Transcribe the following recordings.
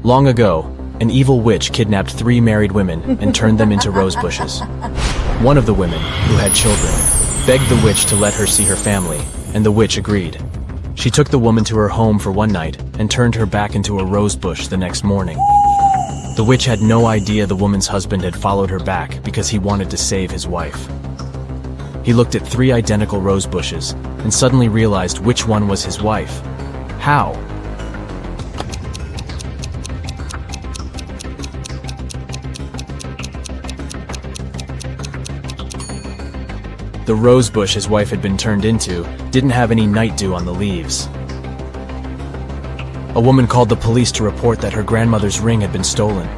Long ago, an evil witch kidnapped 3 married women and turned them into rose bushes. One of the women, who had children, begged the witch to let her see her family, and the witch agreed. She took the woman to her home for one night and turned her back into a rose bush the next morning. The witch had no idea the woman's husband had followed her back because he wanted to save his wife. He looked at 3 identical rose bushes and suddenly realized which one was his wife. How? The rose bush his wife had been turned into didn't have any night dew on the leaves. A woman called the police to report that her grandmother's ring had been stolen.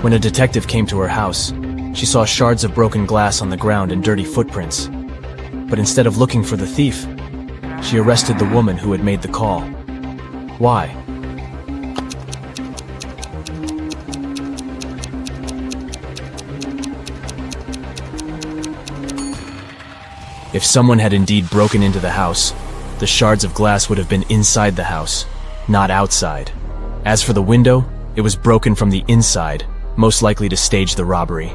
When a detective came to her house, she saw shards of broken glass on the ground and dirty footprints. But instead of looking for the thief, she arrested the woman who had made the call. Why? If someone had indeed broken into the house, the shards of glass would have been inside the house, not outside. As for the window, it was broken from the inside, most likely to stage the robbery.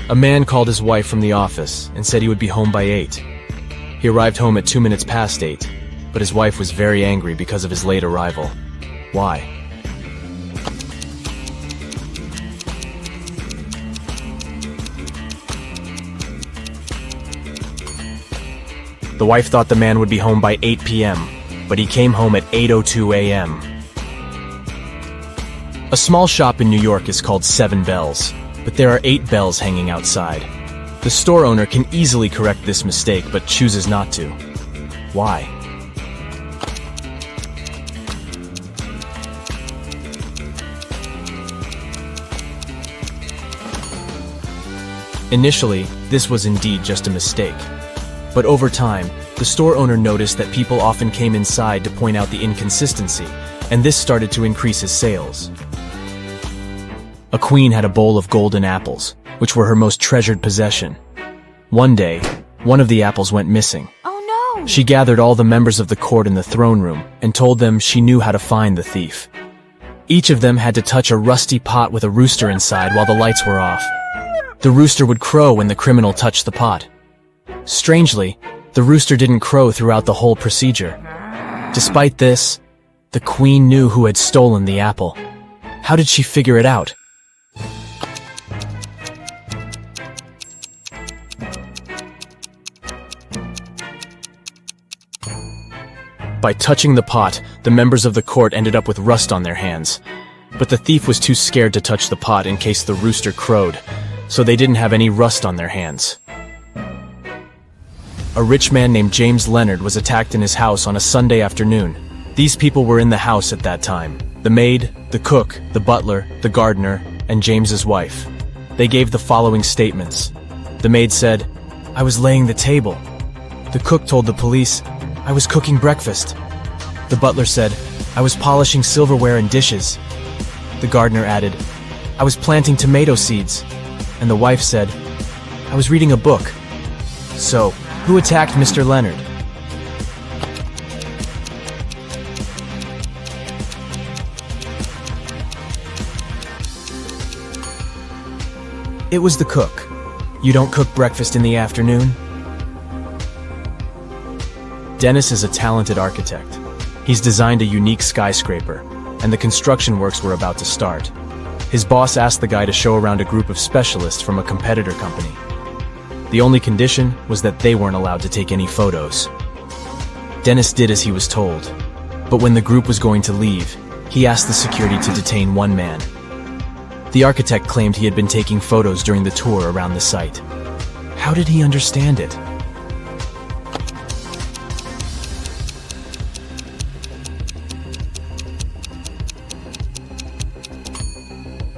A man called his wife from the office and said he would be home by 8. He arrived home at 2 minutes past 8, but his wife was very angry because of his late arrival. Why? The wife thought the man would be home by 8 p.m., but he came home at 8:02 a.m. A small shop in New York is called 7 Bells, but there are 8 bells hanging outside. The store owner can easily correct this mistake, but chooses not to. Why? Initially, this was indeed just a mistake. But over time, the store owner noticed that people often came inside to point out the inconsistency, and this started to increase his sales. A queen had a bowl of golden apples, which were her most treasured possession. One day, one of the apples went missing. Oh no! She gathered all the members of the court in the throne room and told them she knew how to find the thief. Each of them had to touch a rusty pot with a rooster inside while the lights were off. The rooster would crow when the criminal touched the pot. Strangely, the rooster didn't crow throughout the whole procedure. Despite this, the queen knew who had stolen the apple. How did she figure it out? By touching the pot, the members of the court ended up with rust on their hands. But the thief was too scared to touch the pot in case the rooster crowed, so they didn't have any rust on their hands. A rich man named James Leonard was attacked in his house on a Sunday afternoon. These people were in the house at that time: the maid, the cook, the butler, the gardener, and James's wife. They gave the following statements. The maid said, "I was laying the table." The cook told the police, "I was cooking breakfast." The butler said, "I was polishing silverware and dishes." The gardener added, "I was planting tomato seeds." And the wife said, "I was reading a book." So, who attacked Mr. Leonard? It was the cook. You don't cook breakfast in the afternoon? Dennis is a talented architect. He's designed a unique skyscraper, and the construction works were about to start. His boss asked the guy to show around a group of specialists from a competitor company. The only condition was that they weren't allowed to take any photos. Dennis did as he was told, but when the group was going to leave, he asked the security to detain one man. The architect claimed he had been taking photos during the tour around the site. How did he understand it?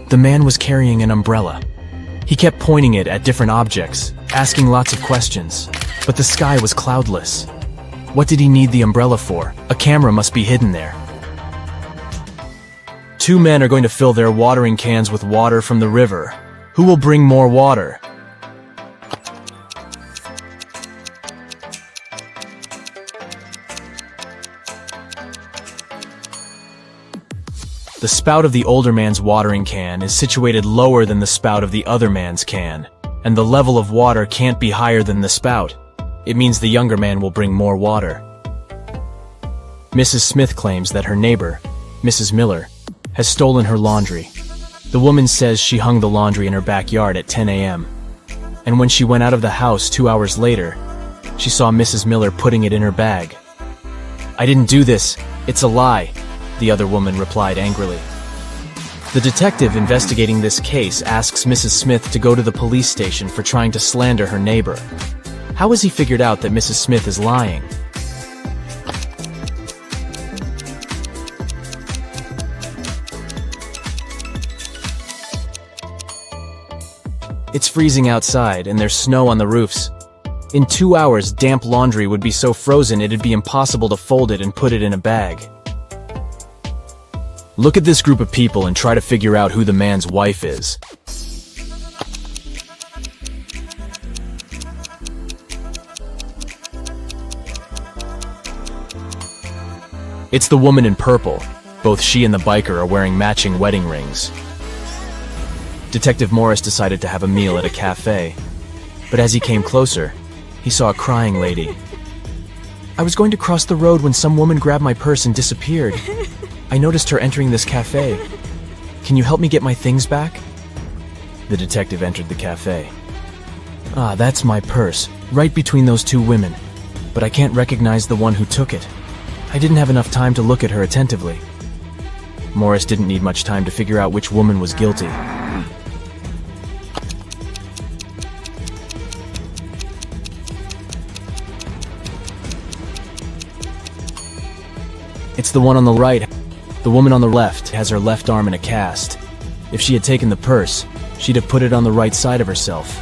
The man was carrying an umbrella. He kept pointing it at different objects, asking lots of questions, but the sky was cloudless. What did he need the umbrella for? A camera must be hidden there. 2 men are going to fill their watering cans with water from the river. Who will bring more water? The spout of the older man's watering can is situated lower than the spout of the other man's can, and the level of water can't be higher than the spout. It means the younger man will bring more water. Mrs. Smith claims that her neighbor, Mrs. Miller, has stolen her laundry. The woman says she hung the laundry in her backyard at 10 a.m. And when she went out of the house 2 hours later, she saw Mrs. Miller putting it in her bag. "I didn't do this. It's a lie," the other woman replied angrily. The detective investigating this case asks Mrs. Smith to go to the police station for trying to slander her neighbor. How has he figured out that Mrs. Smith is lying? It's freezing outside, and there's snow on the roofs. In 2 hours, damp laundry would be so frozen it'd be impossible to fold it and put it in a bag. Look at this group of people and try to figure out who the man's wife is. It's the woman in purple. Both she and the biker are wearing matching wedding rings. Detective Morris decided to have a meal at a cafe, but as he came closer, he saw a crying lady. "I was going to cross the road when some woman grabbed my purse and disappeared. I noticed her entering this cafe. Can you help me get my things back?" The detective entered the cafe. "Ah, that's my purse, right between those two women, but I can't recognize the one who took it. I didn't have enough time to look at her attentively." Morris didn't need much time to figure out which woman was guilty. It's the one on the right. The woman on the left has her left arm in a cast. If she had taken the purse, she'd have put it on the right side of herself.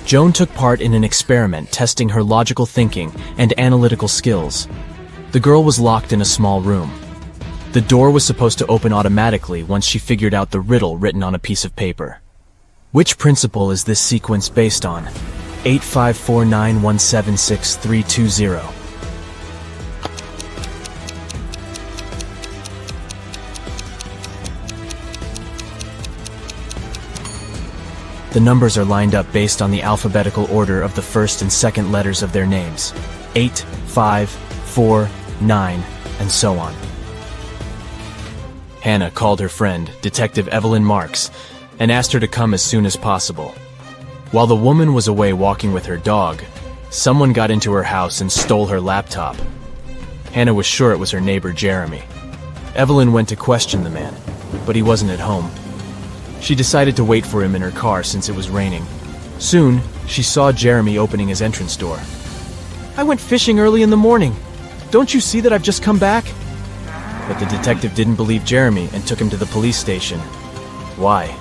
Joan took part in an experiment testing her logical thinking and analytical skills. The girl was locked in a small room. The door was supposed to open automatically once she figured out the riddle written on a piece of paper. Which principle is this sequence based on? 85491763320. The numbers are lined up based on the alphabetical order of the first and second letters of their names. 8, 5, 4, 9, and so on. Hannah called her friend, Detective Evelyn Marks, and asked her to come as soon as possible. While the woman was away walking with her dog, someone got into her house and stole her laptop. Hannah was sure it was her neighbor Jeremy. Evelyn went to question the man, but he wasn't at home. She decided to wait for him in her car since it was raining. Soon, she saw Jeremy opening his entrance door. "I went fishing early in the morning. Don't you see that I've just come back?" But the detective didn't believe Jeremy and took him to the police station. Why?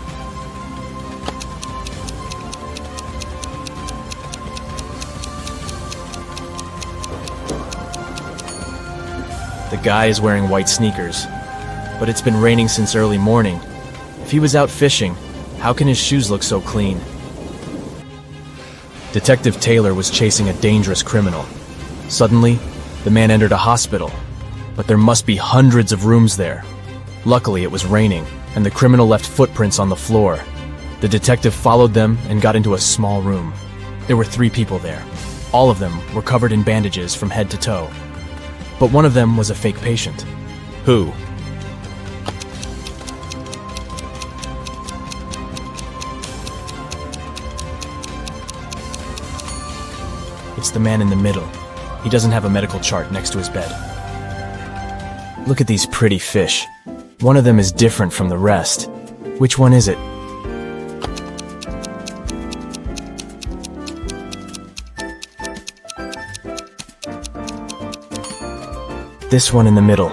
The guy is wearing white sneakers, but it's been raining since early morning. If he was out fishing, how can his shoes look so clean? Detective Taylor was chasing a dangerous criminal. Suddenly, the man entered a hospital, but there must be hundreds of rooms there. Luckily, it was raining, and the criminal left footprints on the floor. The detective followed them and got into a small room. There were 3 people there. All of them were covered in bandages from head to toe. But one of them was a fake patient. Who? It's the man in the middle. He doesn't have a medical chart next to his bed. Look at these pretty fish. One of them is different from the rest. Which one is it? This one in the middle.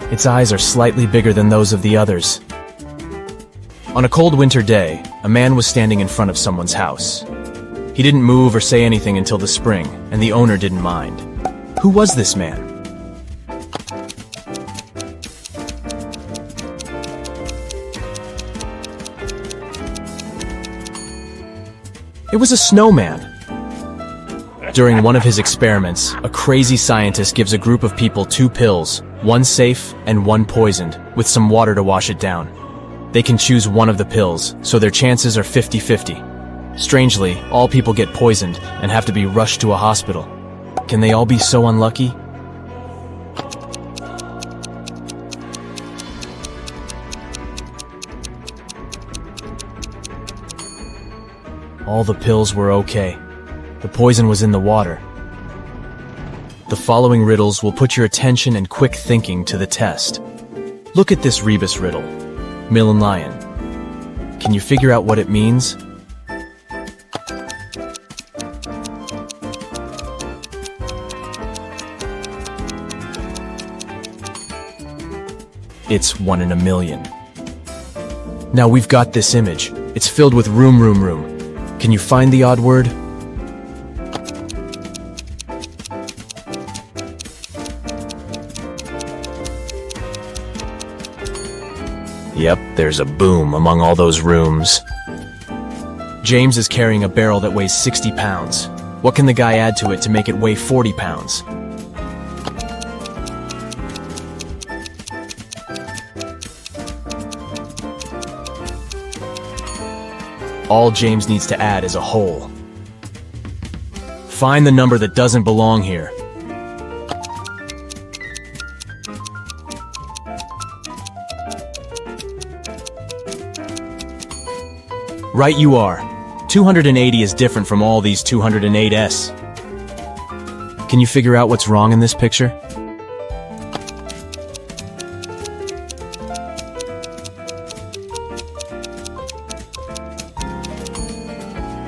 Its eyes are slightly bigger than those of the others. On a cold winter day, a man was standing in front of someone's house. He didn't move or say anything until the spring, and the owner didn't mind. Who was this man? It was a snowman. During one of his experiments, a crazy scientist gives a group of people 2 pills, One safe and one poisoned, with some water to wash it down. They can choose one of the pills, so their chances are 50-50. Strangely, all people get poisoned and have to be rushed to a hospital. Can they all be so unlucky? All the pills were okay. The poison was in the water. The following riddles will put your attention and quick thinking to the test. Look at this rebus riddle. Mill and lion. Can you figure out what it means? It's 1 in a million. Now we've got this image. It's filled with room. Can you find the odd word? Yep, there's a boom among all those rooms. James is carrying a barrel that weighs 60 pounds. What can the guy add to it to make it weigh 40 pounds? All James needs to add is a hole. Find the number that doesn't belong here. Right you are. 280 is different from all these 208s. Can you figure out what's wrong in this picture?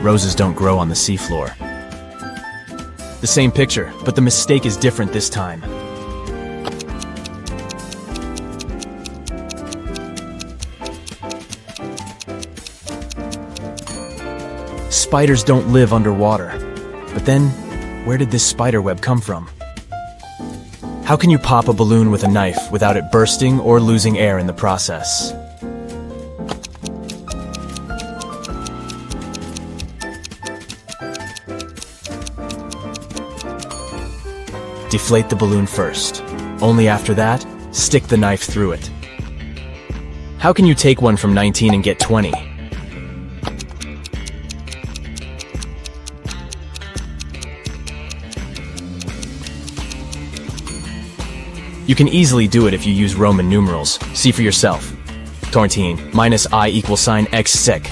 Roses don't grow on the seafloor. The same picture, but the mistake is different this time. Spiders don't live underwater. But then, where did this spider web come from? How can you pop a balloon with a knife without it bursting or losing air in the process? Deflate the balloon first. Only after that, stick the knife through it. How can you take one from 19 and get 20? You can easily do it if you use Roman numerals. See for yourself. 14 minus I equals sign x sec.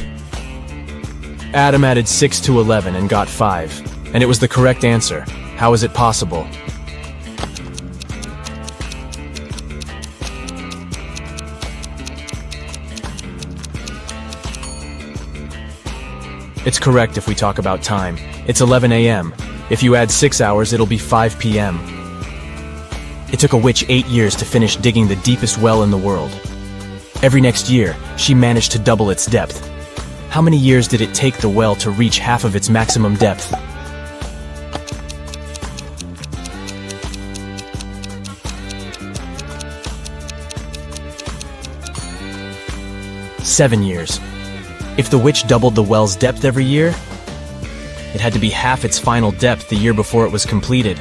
Adam added 6 to 11 and got 5. And it was the correct answer. How is it possible? It's correct if we talk about time. It's 11 a.m. If you add 6 hours, it'll be 5 p.m. It took a witch 8 years to finish digging the deepest well in the world. Every next year, she managed to double its depth. How many years did it take the well to reach half of its maximum depth? Seven years. If the witch doubled the well's depth every year, it had to be half its final depth the year before it was completed.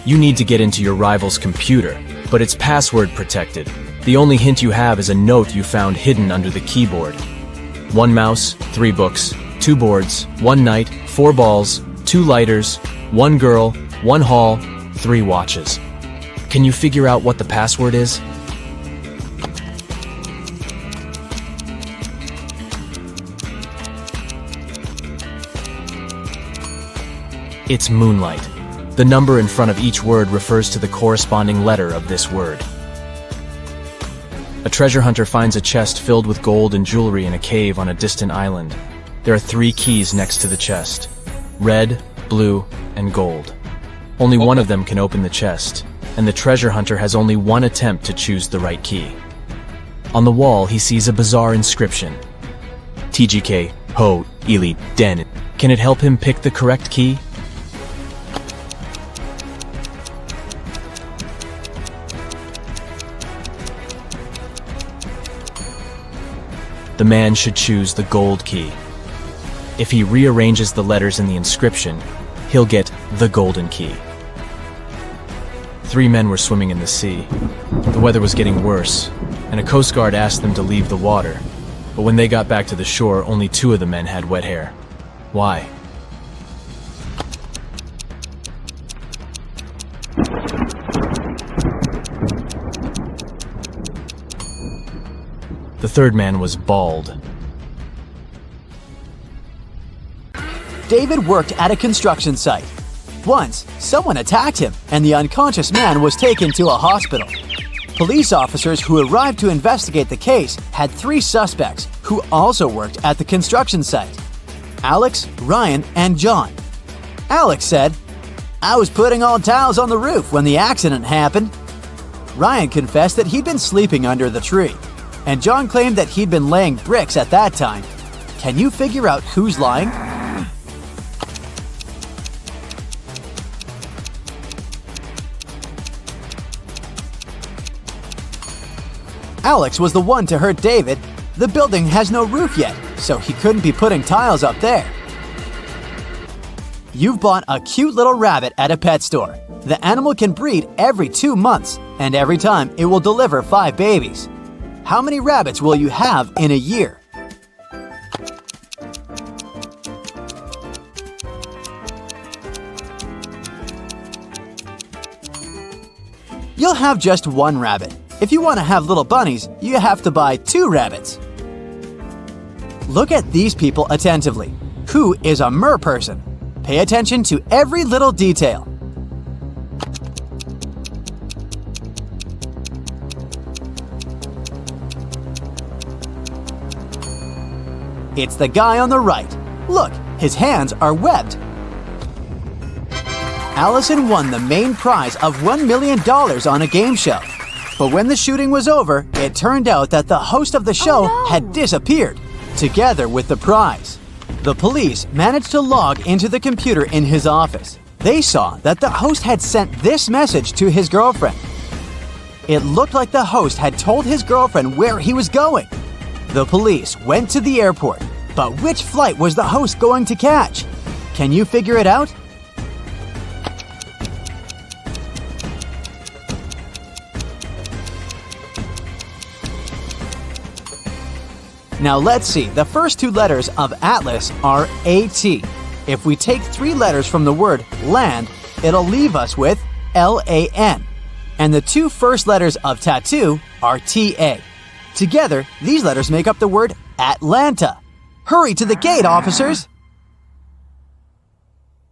You need to get into your rival's computer, but it's password protected. The only hint you have is a note you found hidden under the keyboard. 1 mouse, 3 books, 2 boards, 1 knight, 4 balls, 2 lighters, 1 girl, 1 hall, 3 watches. Can you figure out what the password is? It's moonlight. The number in front of each word refers to the corresponding letter of this word. A treasure hunter finds a chest filled with gold and jewelry in a cave on a distant island. There are 3 keys next to the chest: red, blue, and gold. Only one of them can open the chest, and the treasure hunter has only one attempt to choose the right key. On the wall, he sees a bizarre inscription. TGK, Ho, Ili, Den. Can it help him pick the correct key? The man should choose the gold key. If he rearranges the letters in the inscription, he'll get the golden key. 3 men were swimming in the sea. The weather was getting worse, and a Coast Guard asked them to leave the water. But when they got back to the shore, only 2 of the men had wet hair. Why? The 3rd man was bald. David worked at a construction site. Once, someone attacked him, and the unconscious man was taken to a hospital. Police officers who arrived to investigate the case had 3 suspects who also worked at the construction site: Alex, Ryan, and John. Alex said, "I was putting all towels on the roof when the accident happened." Ryan confessed that he'd been sleeping under the tree, and John claimed that he'd been laying bricks at that time. Can you figure out who's lying? Alex was the one to hurt David. The building has no roof yet, so he couldn't be putting tiles up there. You've bought a cute little rabbit at a pet store. The animal can breed every 2 months, and every time it will deliver 5 babies. How many rabbits will you have in a year? You'll have just 1 rabbit. If you want to have little bunnies, you have to buy 2 rabbits. Look at these people attentively. Who is a mer person? Pay attention to every little detail. It's the guy on the right. Look, his hands are webbed. Allison won the main prize of $1 million on a game show. But when the shooting was over, it turned out that the host of the show had disappeared, together with the prize. The police managed to log into the computer in his office. They saw that the host had sent this message to his girlfriend. It looked like the host had told his girlfriend where he was going. The police went to the airport, but which flight was the host going to catch? Can you figure it out? Now let's see, the first 2 letters of Atlas are AT. If we take 3 letters from the word land, it'll leave us with LAN. And the 2 first letters of tattoo are TA. Together, these letters make up the word Atlanta. Hurry to the gate, officers!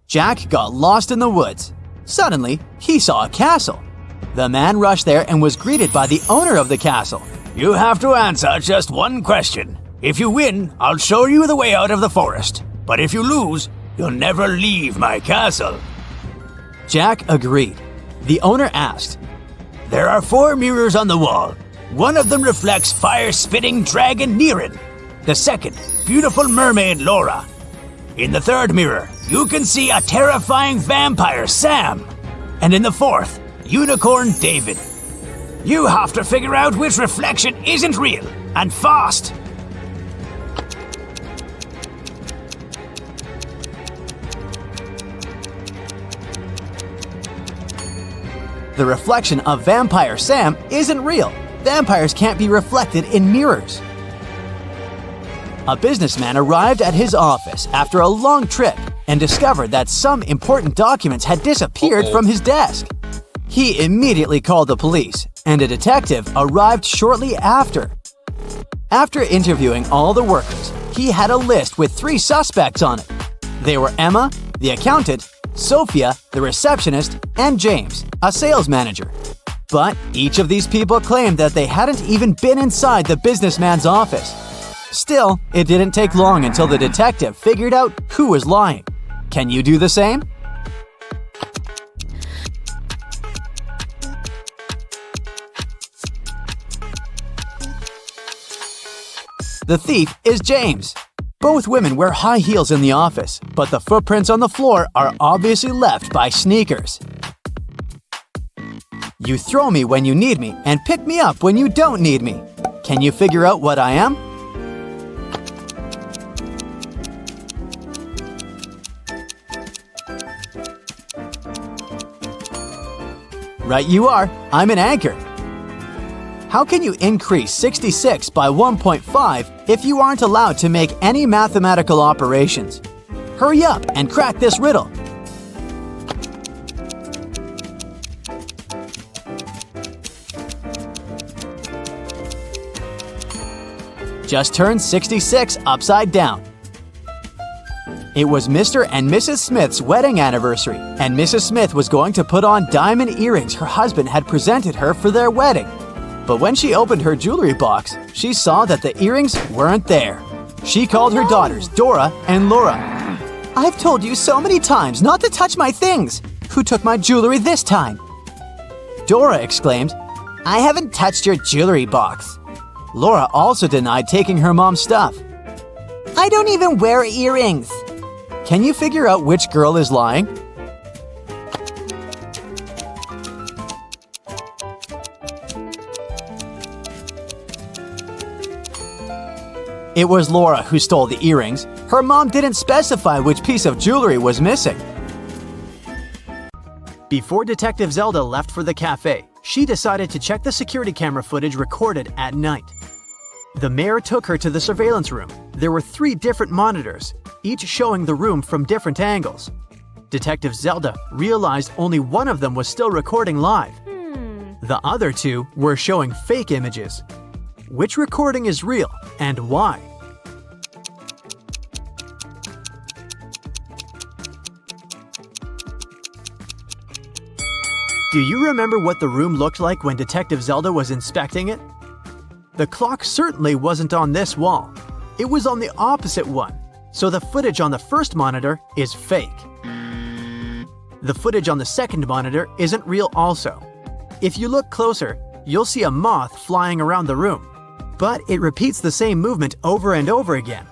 Jack got lost in the woods. Suddenly, he saw a castle. The man rushed there and was greeted by the owner of the castle. You have to answer just 1 question. If you win, I'll show you the way out of the forest. But if you lose, you'll never leave my castle. Jack agreed. The owner asked, There are 4 mirrors on the wall. One of them reflects fire-spitting dragon Niren. The second, beautiful mermaid Laura. In the 3rd mirror, you can see a terrifying vampire Sam. And in the 4th, unicorn David. You have to figure out which reflection isn't real, and fast! The reflection of Vampire Sam isn't real. Vampires can't be reflected in mirrors. A businessman arrived at his office after a long trip and discovered that some important documents had disappeared from his desk. He immediately called the police, and a detective arrived shortly after. After interviewing all the workers, he had a list with 3 suspects on it. They were Emma, the accountant, Sophia, the receptionist, and James, a sales manager. But each of these people claimed that they hadn't even been inside the businessman's office. Still, it didn't take long until the detective figured out who was lying. Can you do the same? The thief is James. Both women wear high heels in the office, but the footprints on the floor are obviously left by sneakers. You throw me when you need me and pick me up when you don't need me. Can you figure out what I am? Right you are. I'm an anchor. How can you increase 66 by 1.5 if you aren't allowed to make any mathematical operations? Hurry up and crack this riddle. Just turn 66 upside down. It was Mr. and Mrs. Smith's wedding anniversary, and Mrs. Smith was going to put on diamond earrings her husband had presented her for their wedding. But when she opened her jewelry box, she saw that the earrings weren't there. She called her daughters, Dora and Laura. "I've told you so many times not to touch my things. Who took my jewelry this time?" Dora exclaimed, "I haven't touched your jewelry box." Laura also denied taking her mom's stuff. "I don't even wear earrings." Can you figure out which girl is lying? It was Laura who stole the earrings. Her mom didn't specify which piece of jewelry was missing. Before Detective Zelda left for the cafe, she decided to check the security camera footage recorded at night. The mayor took her to the surveillance room. There were 3 different monitors, each showing the room from different angles. Detective Zelda realized only one of them was still recording live. The other 2 were showing fake images. Which recording is real and why? Do you remember what the room looked like when Detective Zelda was inspecting it? The clock certainly wasn't on this wall. It was on the opposite one, so the footage on the first monitor is fake. The footage on the second monitor isn't real also. If you look closer, you'll see a moth flying around the room, but it repeats the same movement over and over again.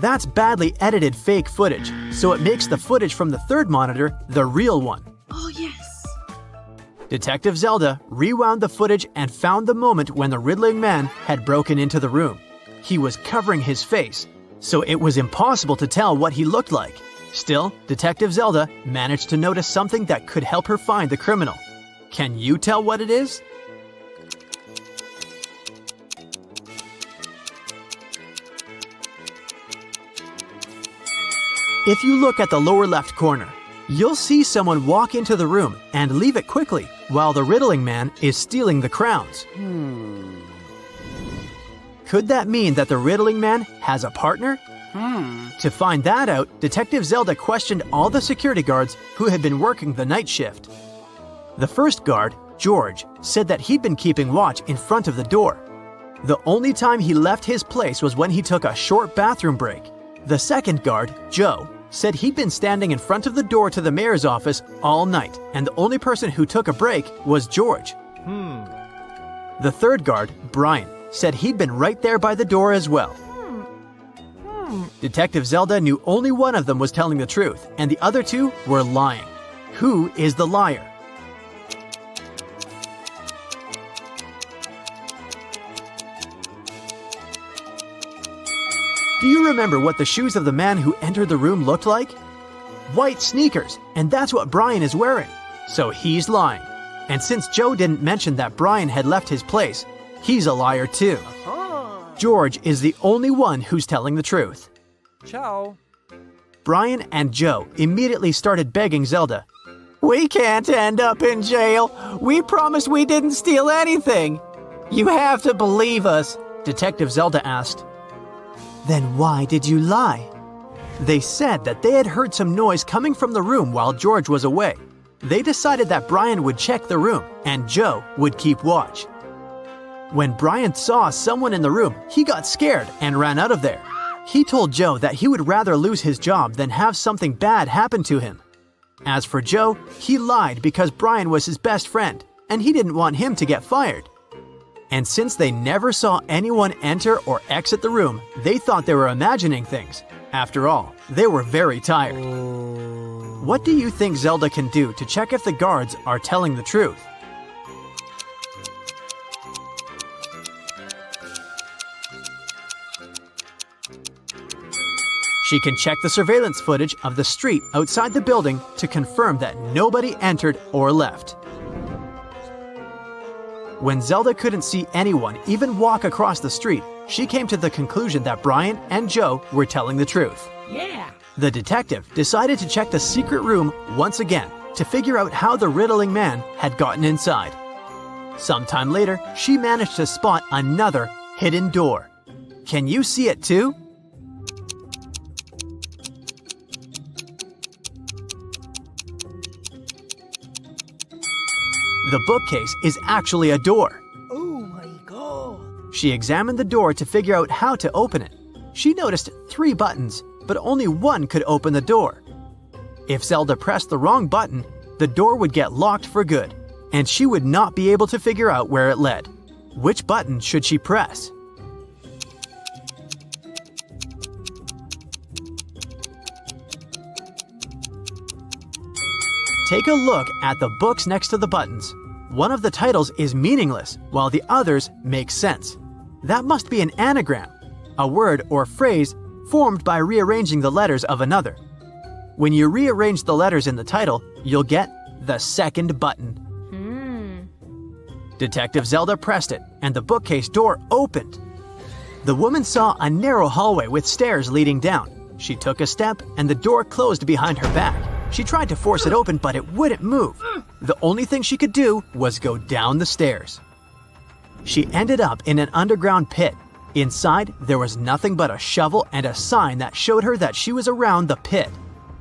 That's badly edited fake footage, so it makes the footage from the third monitor the real one. Oh, yes. Detective Zelda rewound the footage and found the moment when the riddling man had broken into the room. He was covering his face, so it was impossible to tell what he looked like. Still, Detective Zelda managed to notice something that could help her find the criminal. Can you tell what it is? If you look at the lower left corner, you'll see someone walk into the room and leave it quickly while the riddling man is stealing the crowns. Could that mean that the riddling man has a partner? To find that out, Detective Zelda questioned all the security guards who had been working the night shift. The first guard, George, said that he'd been keeping watch in front of the door. The only time he left his place was when he took a short bathroom break. The second guard, Joe, said he'd been standing in front of the door to the mayor's office all night, and the only person who took a break was George. The third guard, Brian, said he'd been right there by the door as well. Detective Zelda knew only one of them was telling the truth, and the other 2 were lying. Who is the liar? Do you remember what the shoes of the man who entered the room looked like? White sneakers, and that's what Brian is wearing. So he's lying. And since Joe didn't mention that Brian had left his place, he's a liar too. George is the only one who's telling the truth. Ciao. Brian and Joe immediately started begging Zelda. "We can't end up in jail. We promised we didn't steal anything. You have to believe us," Detective Zelda asked. "Then why did you lie?" They said that they had heard some noise coming from the room while George was away. They decided that Brian would check the room and Joe would keep watch. When Brian saw someone in the room, he got scared and ran out of there. He told Joe that he would rather lose his job than have something bad happen to him. As for Joe, he lied because Brian was his best friend and he didn't want him to get fired. And since they never saw anyone enter or exit the room, they thought they were imagining things. After all, they were very tired. What do you think Zelda can do to check if the guards are telling the truth? She can check the surveillance footage of the street outside the building to confirm that nobody entered or left. When Zelda couldn't see anyone even walk across the street, she came to the conclusion that Brian and Joe were telling the truth. Yeah. The detective decided to check the secret room once again to figure out how the riddling man had gotten inside. Sometime later, she managed to spot another hidden door. Can you see it too? The bookcase is actually a door. Oh my god. She examined the door to figure out how to open it. She noticed 3 buttons, but only one could open the door. If Zelda pressed the wrong button, the door would get locked for good, and she would not be able to figure out where it led. Which button should she press? Take a look at the books next to the buttons. One of the titles is meaningless, while the others make sense. That must be an anagram, a word or phrase formed by rearranging the letters of another. When you rearrange the letters in the title, you'll get the second button. Detective Zelda pressed it, and the bookcase door opened. The woman saw a narrow hallway with stairs leading down. She took a step, and the door closed behind her back. She tried to force it open, but it wouldn't move. The only thing she could do was go down the stairs. She ended up in an underground pit. Inside, there was nothing but a shovel and a sign that showed her that she was around the pit.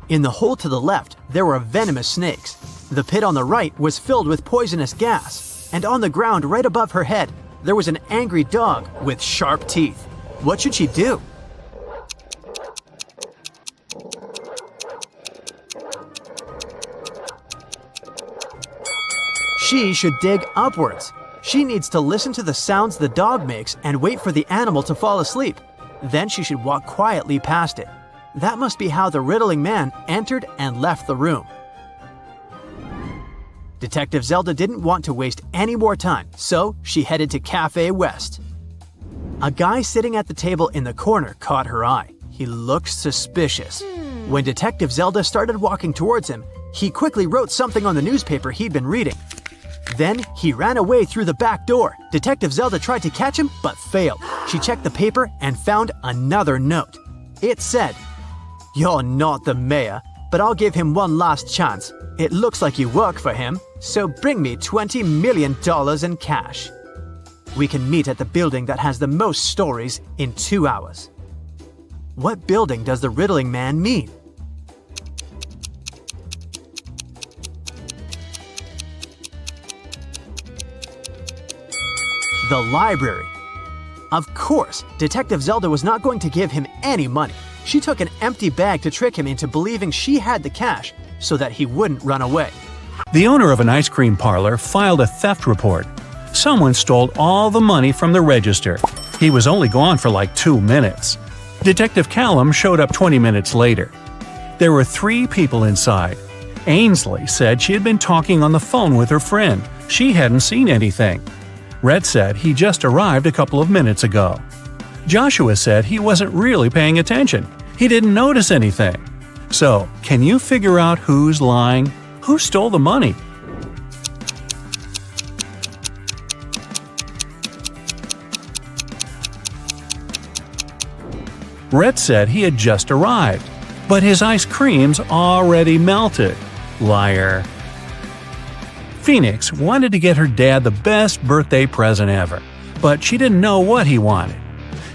In the hole to the left, there were venomous snakes. The pit on the right was filled with poisonous gas. And on the ground right above her head, there was an angry dog with sharp teeth. What should she do? She should dig upwards. She needs to listen to the sounds the dog makes and wait for the animal to fall asleep. Then she should walk quietly past it. That must be how the riddling man entered and left the room. Detective Zelda didn't want to waste any more time, so she headed to Cafe West. A guy sitting at the table in the corner caught her eye. He looked suspicious. When Detective Zelda started walking towards him, he quickly wrote something on the newspaper he'd been reading. Then he ran away through the back door. Detective Zelda tried to catch him, but failed. She checked the paper and found another note. It said, "You're not the mayor, but I'll give him one last chance. It looks like you work for him, so bring me $20 million in cash. We can meet at the building that has the most stories in 2 hours." What building does the riddling man mean? The library. Of course, Detective Zelda was not going to give him any money. She took an empty bag to trick him into believing she had the cash so that he wouldn't run away. The owner of an ice cream parlor filed a theft report. Someone stole all the money from the register. He was only gone for like 2 minutes. Detective Callum showed up 20 minutes later. There were 3 people inside. Ainsley said she had been talking on the phone with her friend. She hadn't seen anything. Rhett said he just arrived a couple of minutes ago. Joshua said he wasn't really paying attention. He didn't notice anything. So, can you figure out who's lying? Who stole the money? Rhett said he had just arrived, but his ice cream's already melted. Liar. Phoenix wanted to get her dad the best birthday present ever, but she didn't know what he wanted.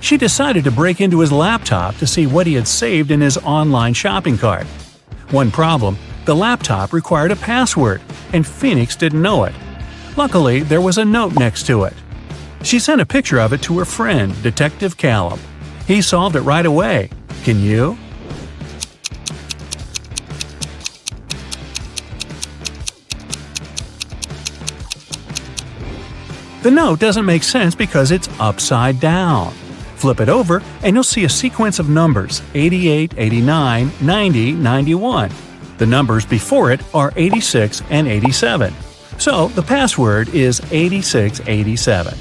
She decided to break into his laptop to see what he had saved in his online shopping cart. One problem, the laptop required a password, and Phoenix didn't know it. Luckily, there was a note next to it. She sent a picture of it to her friend, Detective Callum. He solved it right away. Can you? The note doesn't make sense because it's upside down. Flip it over and you'll see a sequence of numbers 88, 89, 90, 91. The numbers before it are 86 and 87. So the password is 8687.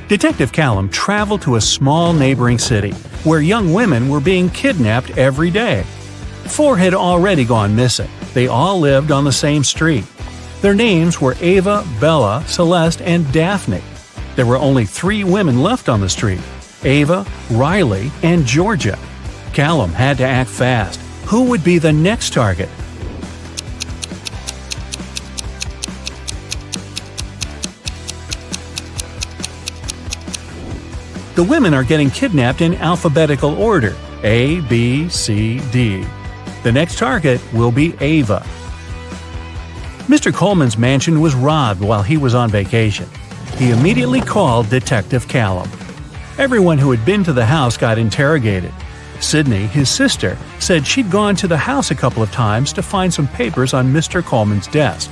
Detective Callum traveled to a small neighboring city where young women were being kidnapped every day. 4 had already gone missing. They all lived on the same street. Their names were Ava, Bella, Celeste, and Daphne. There were only 3 women left on the street: Ava, Riley, and Georgia. Callum had to act fast. Who would be the next target? The women are getting kidnapped in alphabetical order: A, B, C, D. The next target will be Ava. Mr. Coleman's mansion was robbed while he was on vacation. He immediately called Detective Callum. Everyone who had been to the house got interrogated. Sydney, his sister, said she'd gone to the house a couple of times to find some papers on Mr. Coleman's desk.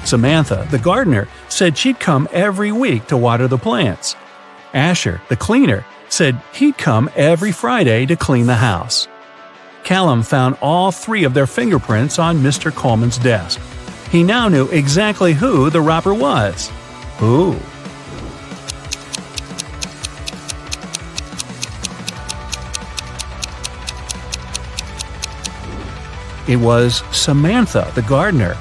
Samantha, the gardener, said she'd come every week to water the plants. Asher, the cleaner, said he'd come every Friday to clean the house. Callum found all 3 of their fingerprints on Mr. Coleman's desk. He now knew exactly who the robber was. Who? It was Samantha, the gardener.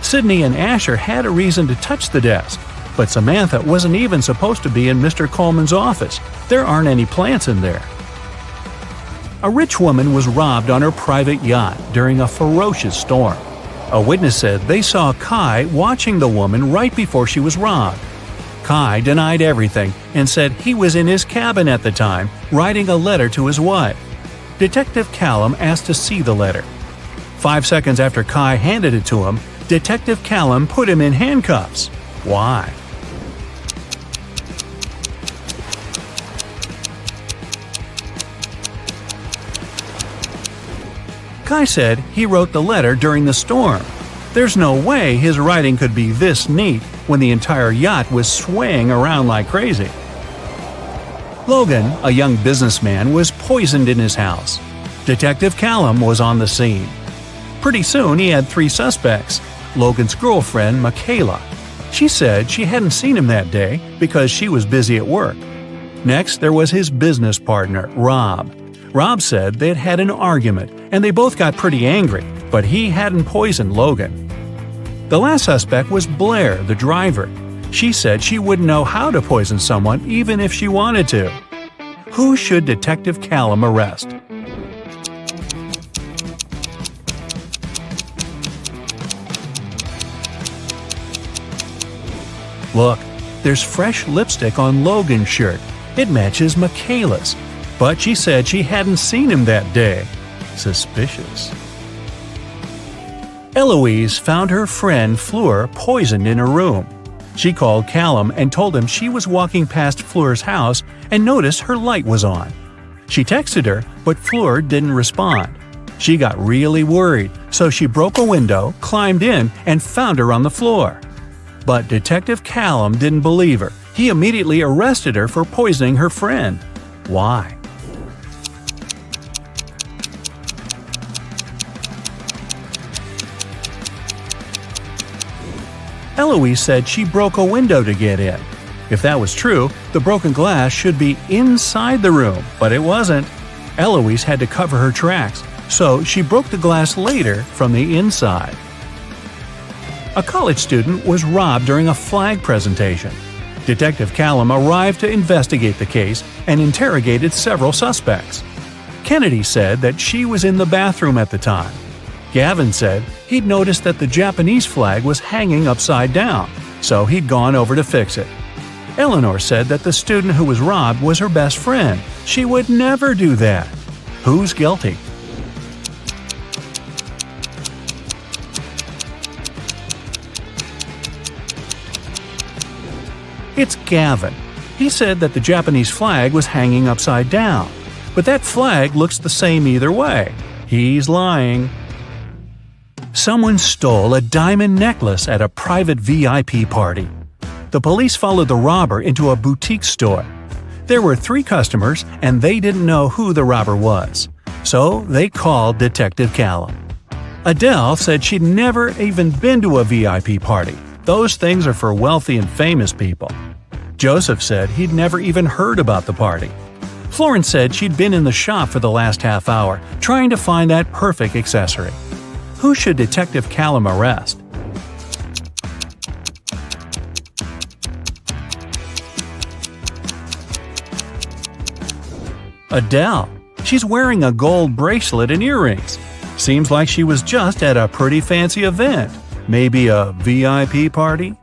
Sydney and Asher had a reason to touch the desk, but Samantha wasn't even supposed to be in Mr. Coleman's office. There aren't any plants in there. A rich woman was robbed on her private yacht during a ferocious storm. A witness said they saw Kai watching the woman right before she was robbed. Kai denied everything and said he was in his cabin at the time, writing a letter to his wife. Detective Callum asked to see the letter. 5 seconds after Kai handed it to him, Detective Callum put him in handcuffs. Why? Kai said he wrote the letter during the storm. There's no way his writing could be this neat when the entire yacht was swaying around like crazy. Logan, a young businessman, was poisoned in his house. Detective Callum was on the scene. Pretty soon he had 3 suspects. Logan's girlfriend, Michaela. She said she hadn't seen him that day because she was busy at work. Next, there was his business partner, Rob. Rob said they'd had an argument and they both got pretty angry, but he hadn't poisoned Logan. The last suspect was Blair, the driver. She said she wouldn't know how to poison someone even if she wanted to. Who should Detective Callum arrest? Look, there's fresh lipstick on Logan's shirt. It matches Michaela's. But she said she hadn't seen him that day. Suspicious. Eloise found her friend Fleur poisoned in her room. She called Callum and told him she was walking past Fleur's house and noticed her light was on. She texted her, but Fleur didn't respond. She got really worried, so she broke a window, climbed in, and found her on the floor. But Detective Callum didn't believe her. He immediately arrested her for poisoning her friend. Why? Eloise said she broke a window to get in. If that was true, the broken glass should be inside the room, but it wasn't. Eloise had to cover her tracks, so she broke the glass later from the inside. A college student was robbed during a flag presentation. Detective Callum arrived to investigate the case and interrogated several suspects. Kennedy said that she was in the bathroom at the time. Gavin said he'd noticed that the Japanese flag was hanging upside down, so he'd gone over to fix it. Eleanor said that the student who was robbed was her best friend. She would never do that. Who's guilty? It's Gavin. He said that the Japanese flag was hanging upside down, but that flag looks the same either way. He's lying. Someone stole a diamond necklace at a private VIP party. The police followed the robber into a boutique store. There were 3 customers, and they didn't know who the robber was. So they called Detective Callum. Adele said she'd never even been to a VIP party. Those things are for wealthy and famous people. Joseph said he'd never even heard about the party. Florence said she'd been in the shop for the last half hour, trying to find that perfect accessory. Who should Detective Callum arrest? Adele. She's wearing a gold bracelet and earrings. Seems like she was just at a pretty fancy event. Maybe a VIP party?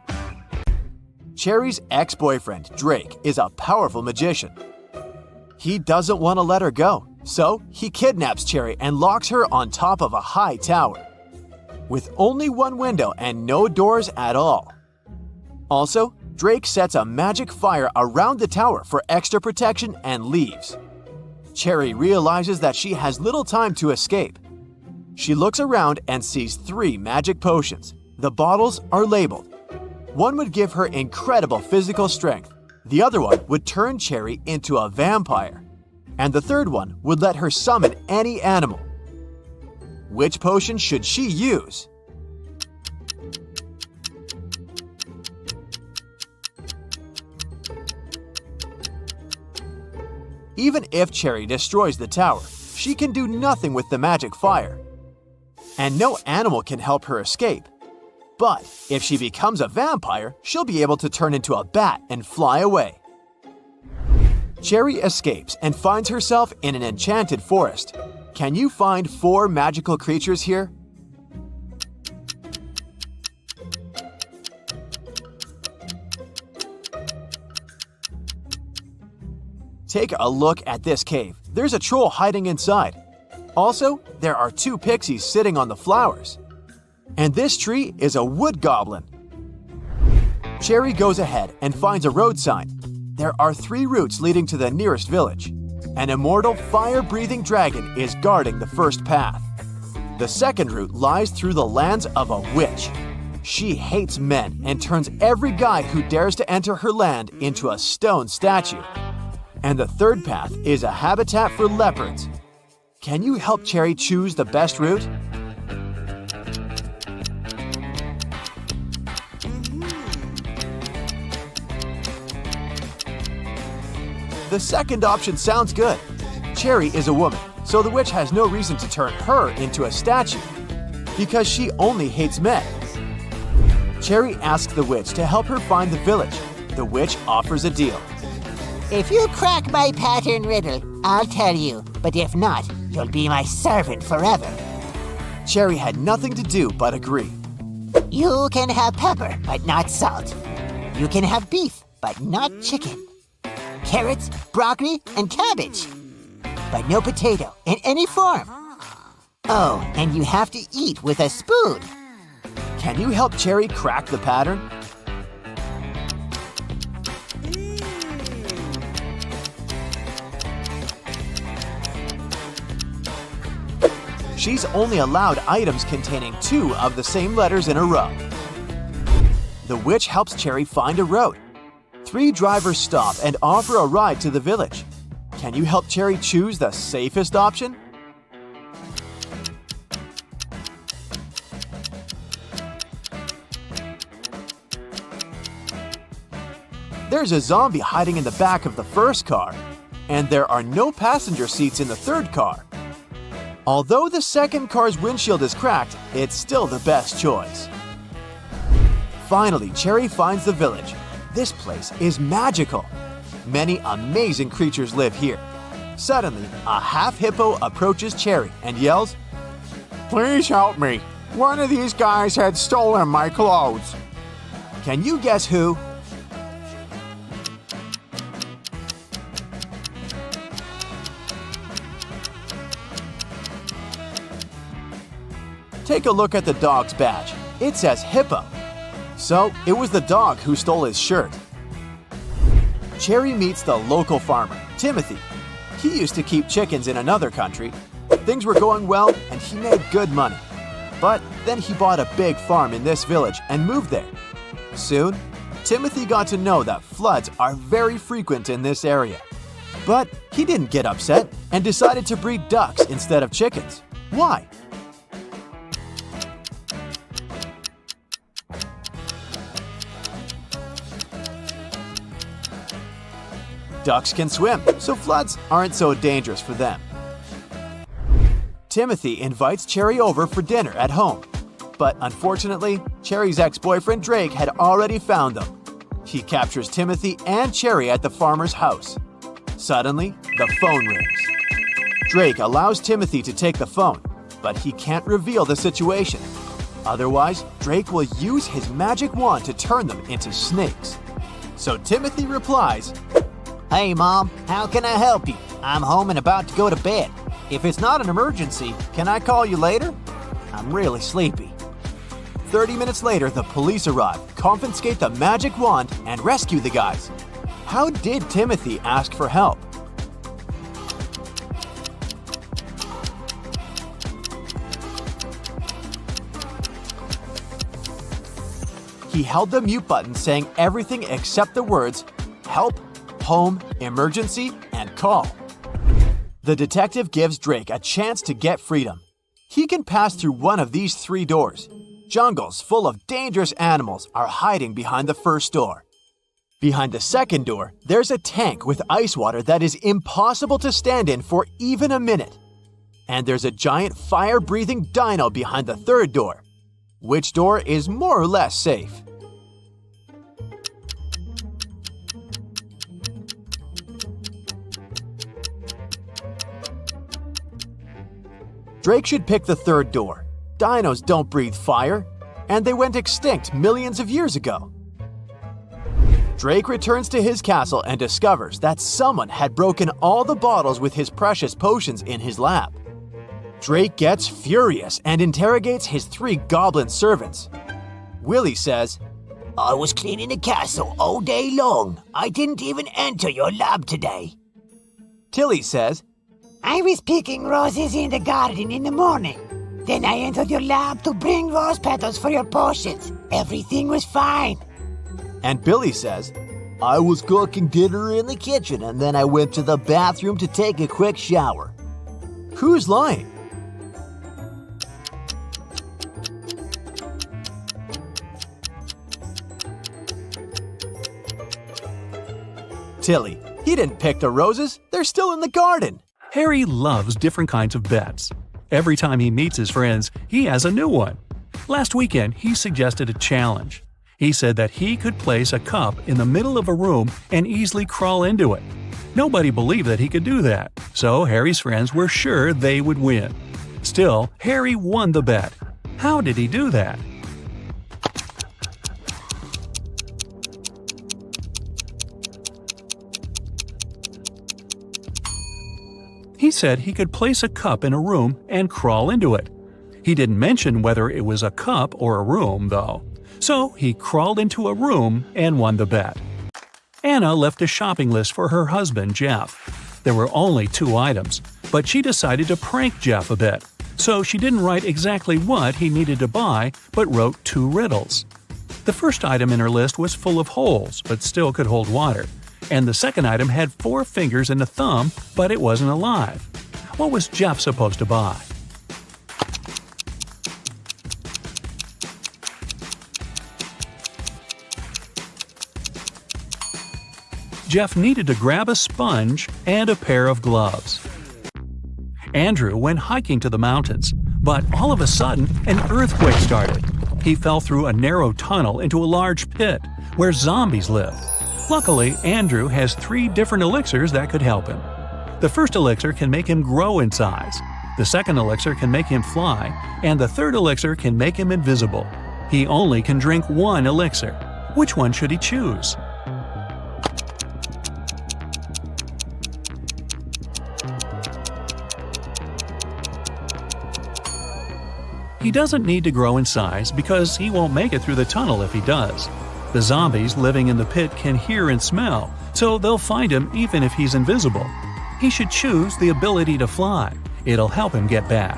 Cherry's ex-boyfriend, Drake, is a powerful magician. He doesn't want to let her go, so he kidnaps Cherry and locks her on top of a high tower, with only one window and no doors at all. Also, Drake sets a magic fire around the tower for extra protection and leaves. Cherry realizes that she has little time to escape. She looks around and sees 3 magic potions. The bottles are labeled. One would give her incredible physical strength. The other one would turn Cherry into a vampire. And the third one would let her summon any animal. Which potion should she use? Even if Cherry destroys the tower, she can do nothing with the magic fire. And no animal can help her escape. But if she becomes a vampire, she'll be able to turn into a bat and fly away. Cherry escapes and finds herself in an enchanted forest. Can you find 4 magical creatures here? Take a look at this cave. There's a troll hiding inside. Also, there are 2 pixies sitting on the flowers. And this tree is a wood goblin. Cherry goes ahead and finds a road sign. There are 3 routes leading to the nearest village. An immortal fire-breathing dragon is guarding the first path. The second route lies through the lands of a witch. She hates men and turns every guy who dares to enter her land into a stone statue. And the third path is a habitat for leopards. Can you help Cherry choose the best route? The second option sounds good. Cherry is a woman, so the witch has no reason to turn her into a statue, because she only hates men. Cherry asks the witch to help her find the village. The witch offers a deal. If you crack my pattern riddle, I'll tell you. But if not, you'll be my servant forever. Cherry had nothing to do but agree. You can have pepper, but not salt. You can have beef, but not chicken. Carrots, broccoli, and cabbage. But no potato in any form. Oh, and you have to eat with a spoon. Can you help Cherry crack the pattern? She's only allowed items containing 2 of the same letters in a row. The witch helps Cherry find a road. 3 drivers stop and offer a ride to the village. Can you help Cherry choose the safest option? There's a zombie hiding in the back of the first car, and there are no passenger seats in the third car. Although the second car's windshield is cracked, it's still the best choice. Finally, Cherry finds the village. This place is magical. Many amazing creatures live here. Suddenly, a half-hippo approaches Cherry and yells, "Please help me. One of these guys had stolen my clothes." Can you guess who? Take a look at the dog's badge. It says Hippo. So, it was the dog who stole his shirt. Cherry meets the local farmer, Timothy. He used to keep chickens in another country. Things were going well and he made good money. But then he bought a big farm in this village and moved there. Soon, Timothy got to know that floods are very frequent in this area. But he didn't get upset and decided to breed ducks instead of chickens. Why? Ducks can swim, so floods aren't so dangerous for them. Timothy invites Cherry over for dinner at home. But unfortunately, Cherry's ex-boyfriend Drake had already found them. He captures Timothy and Cherry at the farmer's house. Suddenly, the phone rings. Drake allows Timothy to take the phone, but he can't reveal the situation. Otherwise, Drake will use his magic wand to turn them into snakes. So Timothy replies, Hey, Mom, how can I help you? I'm home and about to go to bed. If it's not an emergency, can I call you later? I'm really sleepy. 30 minutes later, the police arrive, confiscate the magic wand, and rescue the guys. How did Timothy ask for help? He held the mute button saying everything except the words help, home, emergency, and call. The detective gives Drake a chance to get freedom. He can pass through one of these 3 doors. Jungles full of dangerous animals are hiding behind the first door. Behind the second door, there's a tank with ice water that is impossible to stand in for even a minute. And there's a giant fire-breathing dino behind the third door. Which door is more or less safe? Drake should pick the third door. Dinos don't breathe fire, and they went extinct millions of years ago. Drake returns to his castle and discovers that someone had broken all the bottles with his precious potions in his lab. Drake gets furious and interrogates his 3 goblin servants. Willie says, I was cleaning the castle all day long. I didn't even enter your lab today. Tilly says, I was picking roses in the garden in the morning. Then I entered your lab to bring rose petals for your potions. Everything was fine. And Billy says, I was cooking dinner in the kitchen and then I went to the bathroom to take a quick shower. Who's lying? Tilly. He didn't pick the roses. They're still in the garden. Harry loves different kinds of bets. Every time he meets his friends, he has a new one. Last weekend, he suggested a challenge. He said that he could place a cup in the middle of a room and easily crawl into it. Nobody believed that he could do that, so Harry's friends were sure they would win. Still, Harry won the bet. How did he do that? He said he could place a cup in a room and crawl into it. He didn't mention whether it was a cup or a room, though. So he crawled into a room and won the bet. Anna left a shopping list for her husband, Jeff. There were only 2 items, but she decided to prank Jeff a bit. So she didn't write exactly what he needed to buy, but wrote 2 riddles. The first item in her list was full of holes, but still could hold water. And the second item had 4 fingers and a thumb, but it wasn't alive. What was Jeff supposed to buy? Jeff needed to grab a sponge and a pair of gloves. Andrew went hiking to the mountains, but all of a sudden, an earthquake started. He fell through a narrow tunnel into a large pit where zombies lived. Luckily, Andrew has 3 different elixirs that could help him. The first elixir can make him grow in size, the second elixir can make him fly, and the third elixir can make him invisible. He only can drink 1 elixir. Which one should he choose? He doesn't need to grow in size because he won't make it through the tunnel if he does. The zombies living in the pit can hear and smell, so they'll find him even if he's invisible. He should choose the ability to fly. It'll help him get back.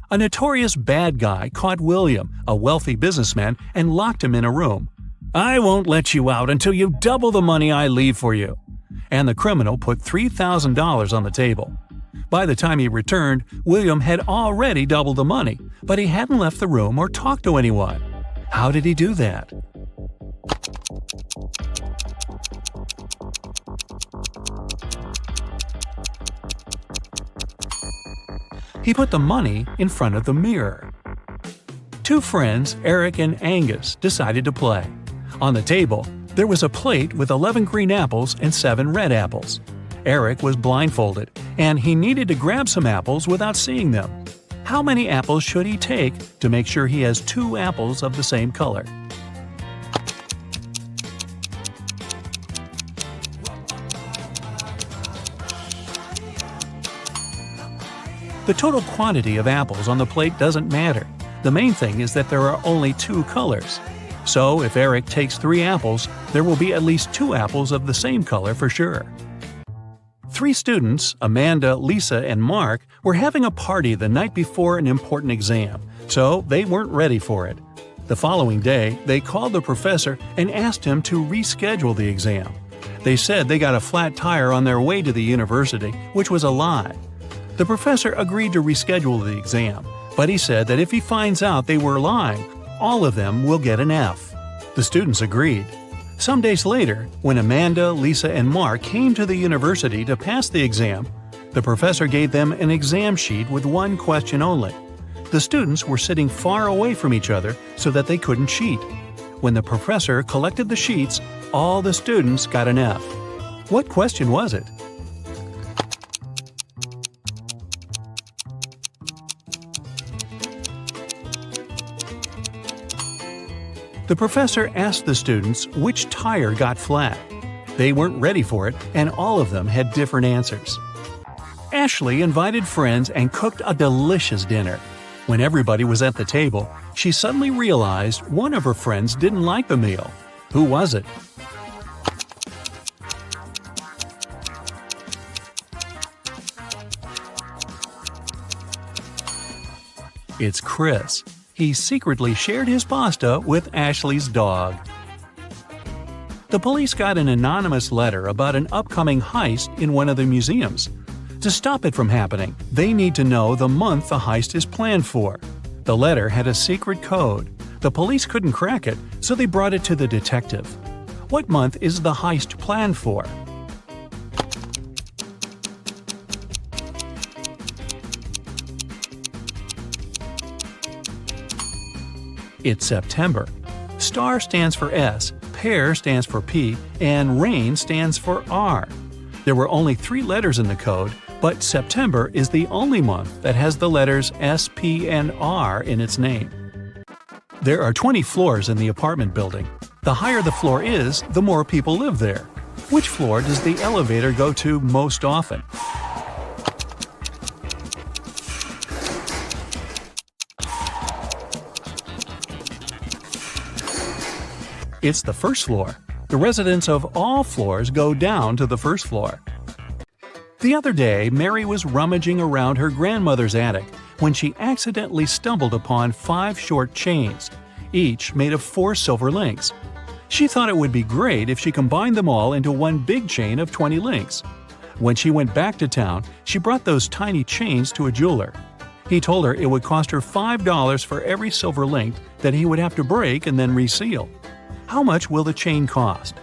A notorious bad guy caught William, a wealthy businessman, and locked him in a room. I won't let you out until you double the money I leave for you. And the criminal put $3,000 on the table. By the time he returned, William had already doubled the money, but he hadn't left the room or talked to anyone. How did he do that? He put the money in front of the mirror. 2 friends, Eric and Angus, decided to play. On the table, There was a plate with 11 green apples and 7 red apples. Eric was blindfolded, and he needed to grab some apples without seeing them. How many apples should he take to make sure he has 2 apples of the same color? The total quantity of apples on the plate doesn't matter. The main thing is that there are only 2 colors. So if Eric takes 3 apples, there will be at least 2 apples of the same color for sure. 3 students, Amanda, Lisa, and Mark, were having a party the night before an important exam, so they weren't ready for it. The following day, they called the professor and asked him to reschedule the exam. They said they got a flat tire on their way to the university, which was a lie. The professor agreed to reschedule the exam, but he said that if he finds out they were lying, all of them will get an F. The students agreed. Some days later, when Amanda, Lisa, and Mark came to the university to pass the exam, the professor gave them an exam sheet with 1 question only. The students were sitting far away from each other so that they couldn't cheat. When the professor collected the sheets, all the students got an F. What question was it? The professor asked the students which tire got flat. They weren't ready for it, and all of them had different answers. Ashley invited friends and cooked a delicious dinner. When everybody was at the table, she suddenly realized one of her friends didn't like the meal. Who was it? It's Chris. He secretly shared his pasta with Ashley's dog. The police got an anonymous letter about an upcoming heist in one of the museums. To stop it from happening, they need to know the month the heist is planned for. The letter had a secret code. The police couldn't crack it, so they brought it to the detective. What month is the heist planned for? It's September. Star stands for S, pear stands for P, and rain stands for R. There were only 3 letters in the code, but September is the only month that has the letters S, P, and R in its name. There are 20 floors in the apartment building. The higher the floor is, the more people live there. Which floor does the elevator go to most often? It's the first floor. The residents of all floors go down to the first floor. The other day, Mary was rummaging around her grandmother's attic when she accidentally stumbled upon 5 short chains, each made of 4 silver links. She thought it would be great if she combined them all into one big chain of 20 links. When she went back to town, she brought those tiny chains to a jeweler. He told her it would cost her $5 for every silver link that he would have to break and then reseal. How much will the chain cost?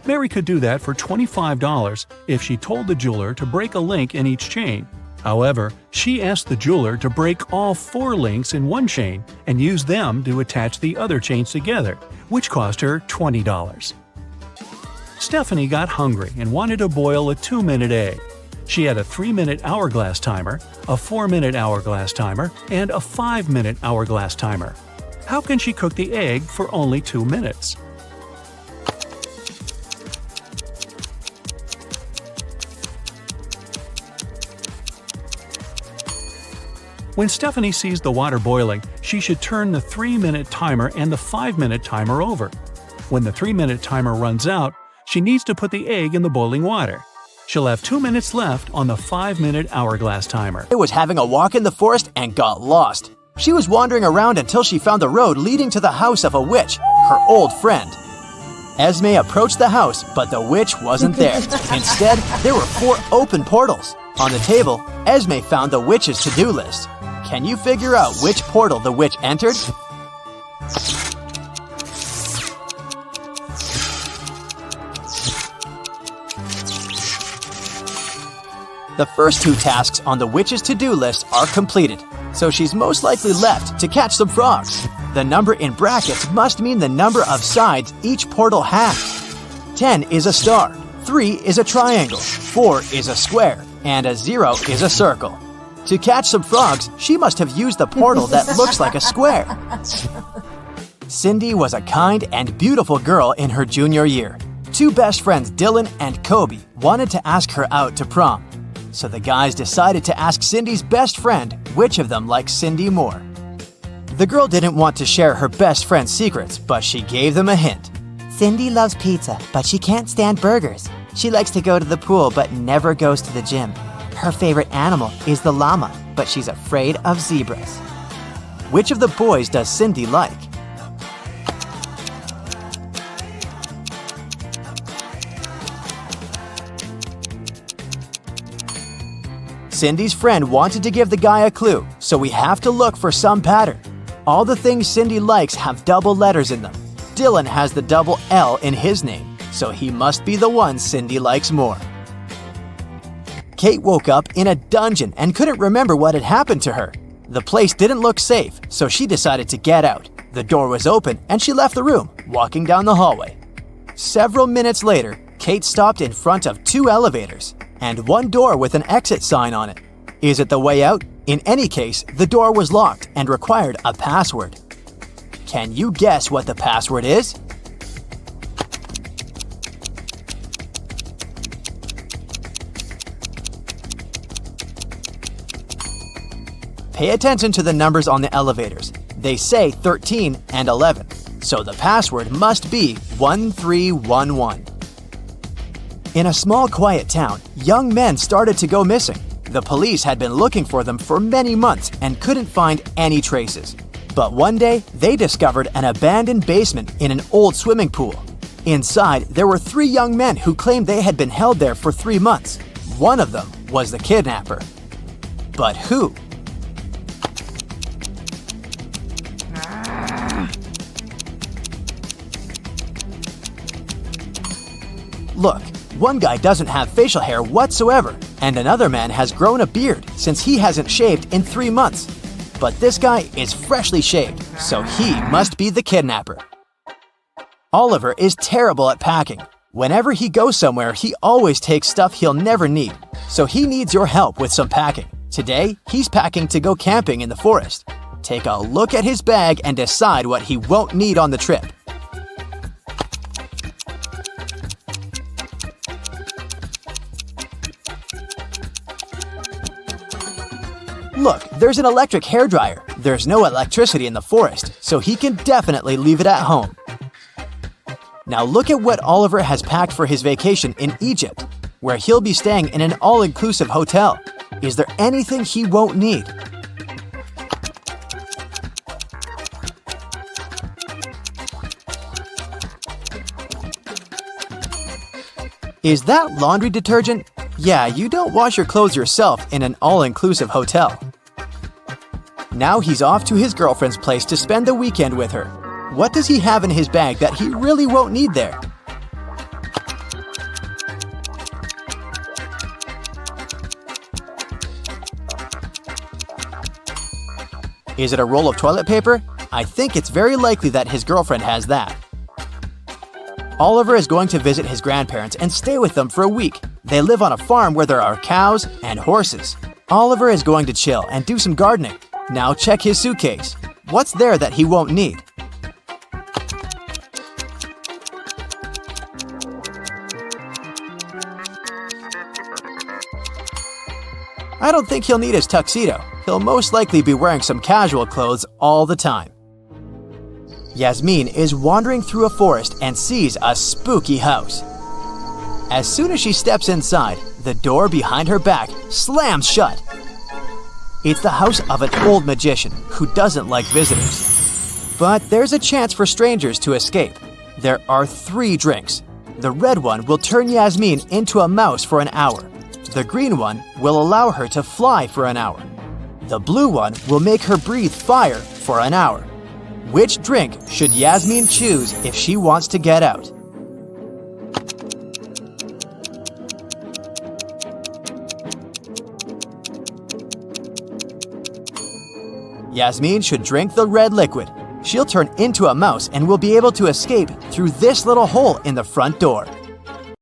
Mary could do that for $25 if she told the jeweler to break a link in each chain. However, she asked the jeweler to break all 4 links in one chain and use them to attach the other chains together, which cost her $20. Stephanie got hungry and wanted to boil a 2-minute egg. She had a 3-minute hourglass timer, a 4-minute hourglass timer, and a 5-minute hourglass timer. How can she cook the egg for only 2 minutes? When Stephanie sees the water boiling, she should turn the 3-minute timer and the 5-minute timer over. When the 3-minute timer runs out, she needs to put the egg in the boiling water. She'll have 2 minutes left on the 5-minute hourglass timer. She was having a walk in the forest and got lost. She was wandering around until she found the road leading to the house of a witch, her old friend. Esme approached the house, but the witch wasn't there. Instead, there were 4 open portals. On the table, Esme found the witch's to-do list. Can you figure out which portal the witch entered? The first 2 tasks on the witch's to-do list are completed, so she's most likely left to catch some frogs. The number in brackets must mean the number of sides each portal has. 10 is a star, 3 is a triangle, 4 is a square, and a 0 is a circle. To catch some frogs, she must have used the portal that looks like a square. Cindy was a kind and beautiful girl in her junior year. 2 best friends, Dylan and Kobe, wanted to ask her out to prom. So the guys decided to ask Cindy's best friend which of them likes Cindy more. The girl didn't want to share her best friend's secrets, but she gave them a hint. Cindy loves pizza, but she can't stand burgers. She likes to go to the pool, but never goes to the gym. Her favorite animal is the llama, but she's afraid of zebras. Which of the boys does Cindy like? Cindy's friend wanted to give the guy a clue, so we have to look for some pattern. All the things Cindy likes have double letters in them. Dylan has the double L in his name, so he must be the one Cindy likes more. Kate woke up in a dungeon and couldn't remember what had happened to her. The place didn't look safe, so she decided to get out. The door was open and she left the room, walking down the hallway. Several minutes later, Kate stopped in front of 2 elevators and 1 door with an exit sign on it. Is it the way out? In any case, the door was locked and required a password. Can you guess what the password is? Pay attention to the numbers on the elevators. They say 13 and 11, so the password must be 1311. In a small, quiet town, young men started to go missing. The police had been looking for them for many months and couldn't find any traces. But one day, they discovered an abandoned basement in an old swimming pool. Inside, there were 3 young men who claimed they had been held there for 3 months. One of them was the kidnapper. But who? Look, one guy doesn't have facial hair whatsoever, and another man has grown a beard since he hasn't shaved in 3 months. But this guy is freshly shaved, so he must be the kidnapper. Oliver is terrible at packing. Whenever he goes somewhere, he always takes stuff he'll never need, so he needs your help with some packing. Today, he's packing to go camping in the forest. Take a look at his bag and decide what he won't need on the trip. Look, there's an electric hairdryer. There's no electricity in the forest, so he can definitely leave it at home. Now look at what Oliver has packed for his vacation in Egypt, where he'll be staying in an all-inclusive hotel. Is there anything he won't need? Is that laundry detergent? Yeah, you don't wash your clothes yourself in an all-inclusive hotel. Now he's off to his girlfriend's place to spend the weekend with her. What does he have in his bag that he really won't need there? Is it a roll of toilet paper? I think it's very likely that his girlfriend has that. Oliver is going to visit his grandparents and stay with them for a week. They live on a farm where there are cows and horses. Oliver is going to chill and do some gardening. Now check his suitcase. What's there that he won't need? I don't think he'll need his tuxedo. He'll most likely be wearing some casual clothes all the time. Yasmin is wandering through a forest and sees a spooky house. As soon as she steps inside, the door behind her back slams shut. It's the house of an old magician who doesn't like visitors. But there's a chance for strangers to escape. There are 3 drinks. The red one will turn Yasmin into a mouse for an hour. The green one will allow her to fly for an hour. The blue one will make her breathe fire for an hour. Which drink should Yasmin choose if she wants to get out? Yasmin should drink the red liquid. She'll turn into a mouse and will be able to escape through this little hole in the front door.